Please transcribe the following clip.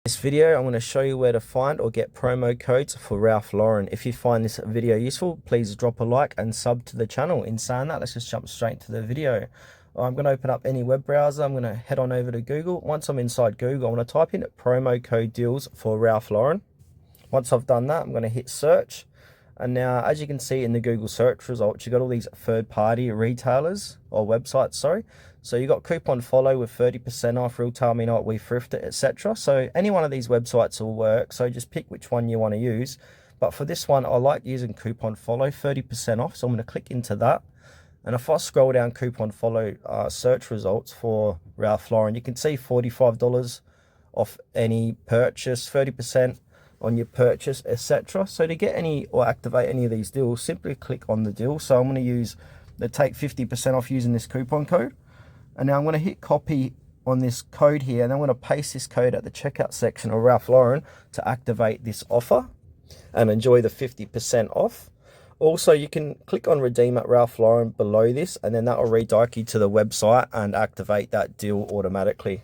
This video, I'm going to show you where to find or get promo codes for Ralph Lauren. If you find this video useful, please drop a like and sub to the channel. In saying that, let's just jump straight to the video. I'm going to open up any web browser. I'm going to head on over to Google. Once I'm inside Google, I'm going to type in promo code deals for Ralph Lauren. Once I've done that, I'm going to hit search. And now, as you can see in the Google search results, you've got all these third-party retailers or websites, sorry. So you got Coupon Follow with 30% off, Real Time Me Not, We Thrift It, etc. So any one of these websites will work. So just pick which one you want to use. But for this one, I like using Coupon Follow, 30% off. So I'm going to click into that. And if I scroll down Coupon Follow search results for Ralph Lauren, you can see $45 off any purchase, 30% on your purchase, etc. So to get any or activate any of these deals, simply click on the deal. So I'm going to use the take 50% off using this coupon code. And now I'm going to hit copy on this code here, and I'm going to paste this code at the checkout section of Ralph Lauren to activate this offer and enjoy the 50% off. Also, you can click on redeem at Ralph Lauren below this, and then that will redirect you to the website and activate that deal automatically.